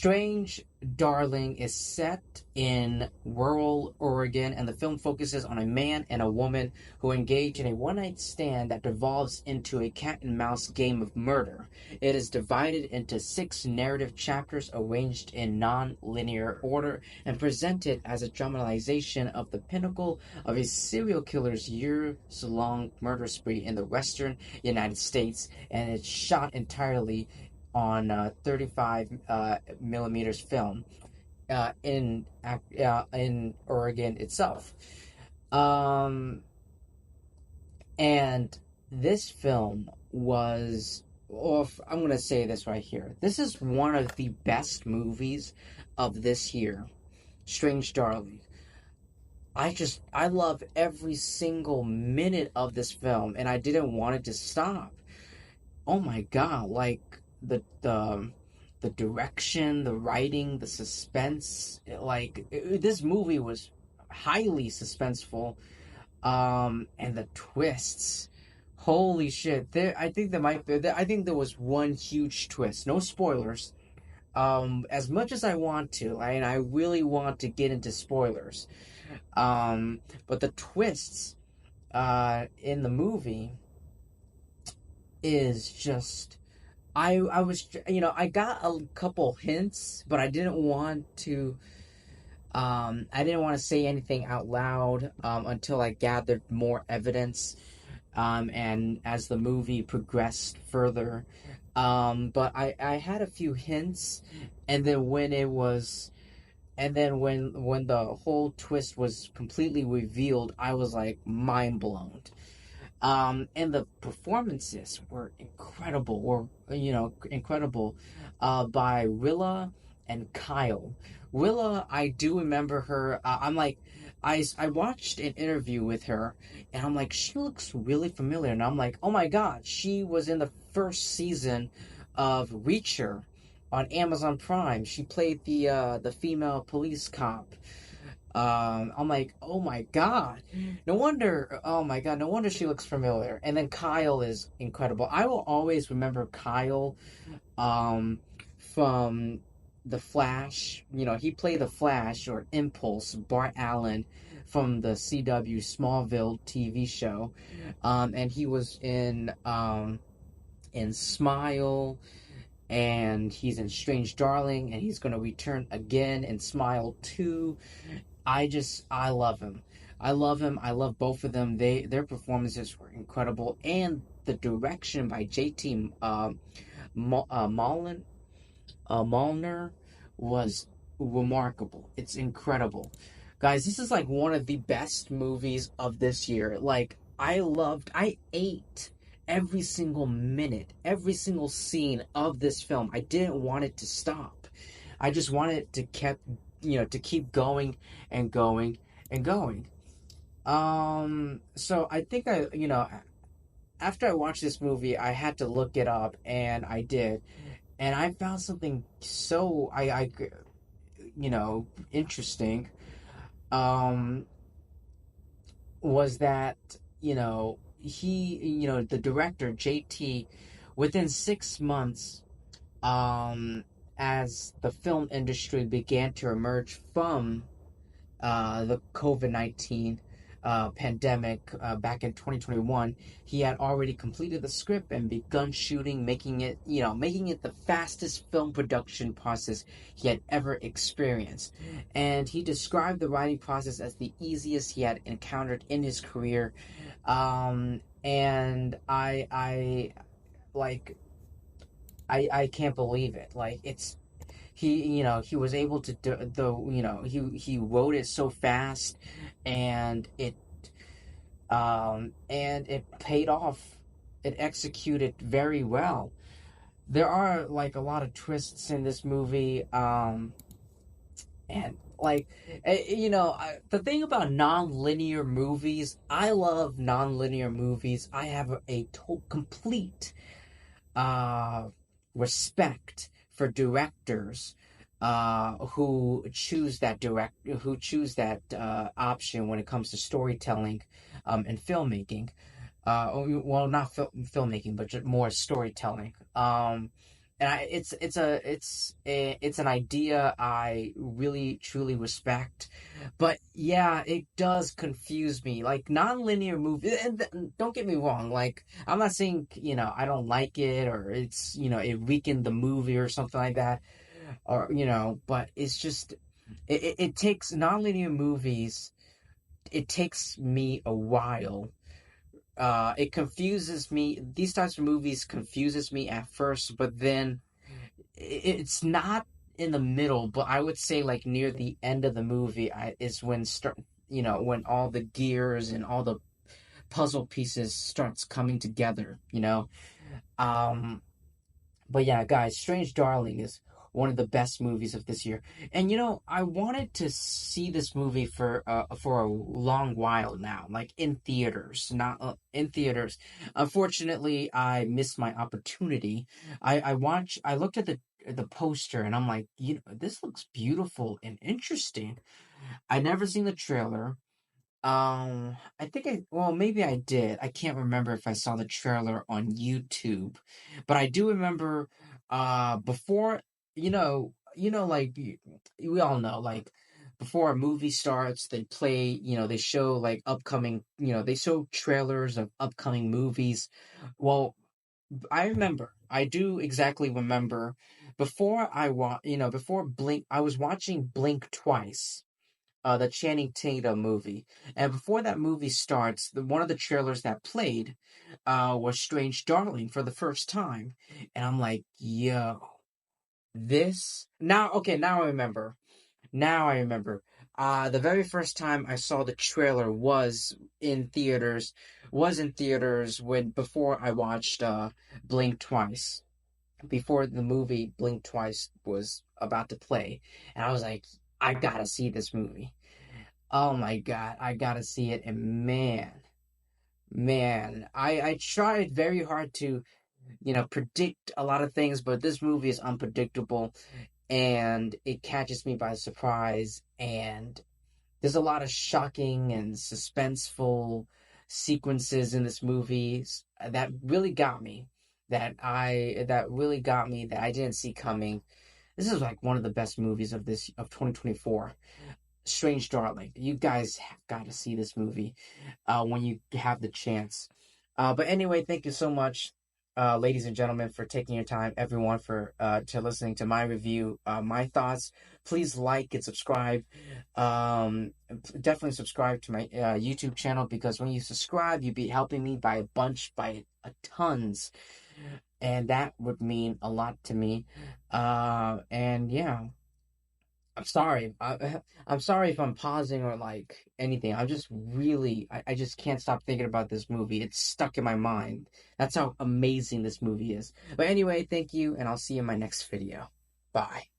Strange Darling is set in rural Oregon, and the film focuses on a man and a woman who engage in a one night stand that devolves into a cat and mouse game of murder. It is divided into six narrative chapters arranged in non linear order and presented as a dramatization of the pinnacle of a serial killer's years long murder spree in the western United States, and it's shot entirely on 35 millimeters film in Oregon itself. Um, and this film was, or I'm gonna say this right here. This is one of the best movies of this year. Strange Darling. I love every single minute of this film, and I didn't want it to stop. Oh my god, like the direction, the writing, the suspense, this movie was highly suspenseful, and the twists. Holy shit. I think there was one huge twist. No spoilers. As much as I want to, and I really want to get into spoilers. But the twists in the movie is just, I was, I got a couple hints, but I didn't want to say anything out loud until I gathered more evidence, and as the movie progressed further. But I had a few hints, and then when the whole twist was completely revealed, I was like mind blown. And the performances were incredible, by Willa and Kyle. Willa, I do remember her. I watched an interview with her, and I'm like, she looks really familiar, and I'm like, oh my god, she was in the first season of Reacher on Amazon Prime. She played the female police cop. I'm like, oh my god, no wonder. Oh my god, no wonder she looks familiar. And then Kyle is incredible. I will always remember Kyle, um, from the Flash. He played the Flash or Impulse, Bart Allen, from the CW Smallville TV show, and he was in Smile, and he's in Strange Darling, and he's going to return again in Smile 2. I love him. I love him. I love both of them. Their performances were incredible, and the direction by JT Mullen Molnar was remarkable. It's incredible, guys. This is like one of the best movies of this year. Like, I ate every single minute, every single scene of this film. I didn't want it to stop. I just wanted it to keep going and going and going. So I think after I watched this movie, I had to look it up, and I did, and I found something so interesting. Um, was that the director JT, within 6 months, um, as the film industry began to emerge from the COVID-19 pandemic back in 2021, he had already completed the script and begun shooting, making it the fastest film production process he had ever experienced. And he described the writing process as the easiest he had encountered in his career. And like, I can't believe it. Like, he was able to do the he wrote it so fast, and it paid off. It executed very well. There are like a lot of twists in this movie, and like, the thing about non-linear movies, I love non-linear movies. I have a complete uh, respect for directors who choose that option when it comes to storytelling, and filmmaking. Well, not filmmaking, but just more storytelling. and it's an idea I really truly respect, but yeah, it does confuse me. Like non-linear movie, and don't get me wrong. Like I'm not saying I don't like it or it's it weakened the movie or something like that, or but it's just it takes non-linear movies. It takes me a while. It confuses me. These types of movies confuses me at first, but then it's not in the middle. But I would say like near the end of the movie, is when when all the gears and all the puzzle pieces starts coming together. Um, but yeah, guys, Strange Darling is one of the best movies of this year. And I wanted to see this movie for a long while now, like in theaters, not in theaters. Unfortunately, I missed my opportunity. I looked at the poster and I'm like, this looks beautiful and interesting. I never seen the trailer. I think well, maybe I did. I can't remember if I saw the trailer on YouTube, but I do remember, before, like, we all know, like, before a movie starts, they play, they show, like, upcoming, they show trailers of upcoming movies. Well, I do exactly remember, before Blink, I was watching Blink Twice, the Channing Tatum movie. And before that movie starts, one of the trailers that played was Strange Darling for the first time. And I'm like, yo, this. Now, okay, now I remember. Now I remember. The very first time I saw the trailer was in theaters before I watched Blink Twice. Before the movie Blink Twice was about to play. And I was like, I gotta see this movie. Oh my God, I gotta see it. And man, I tried very hard to, predict a lot of things, but this movie is unpredictable and it catches me by surprise. And there's a lot of shocking and suspenseful sequences in this movie that really got me. That really got me that I didn't see coming. This is like one of the best movies of 2024. Strange Darling. You guys have got to see this movie when you have the chance. But anyway, thank you so much, ladies and gentlemen, for taking your time. Everyone for to listening to my review, my thoughts. Please like and subscribe. Definitely subscribe to my YouTube channel because when you subscribe, you'd be helping me by a tons, and that would mean a lot to me. And yeah. I'm sorry. I'm sorry if I'm pausing or like anything. I'm just really, I just can't stop thinking about this movie. It's stuck in my mind. That's how amazing this movie is. But anyway, thank you, and I'll see you in my next video. Bye.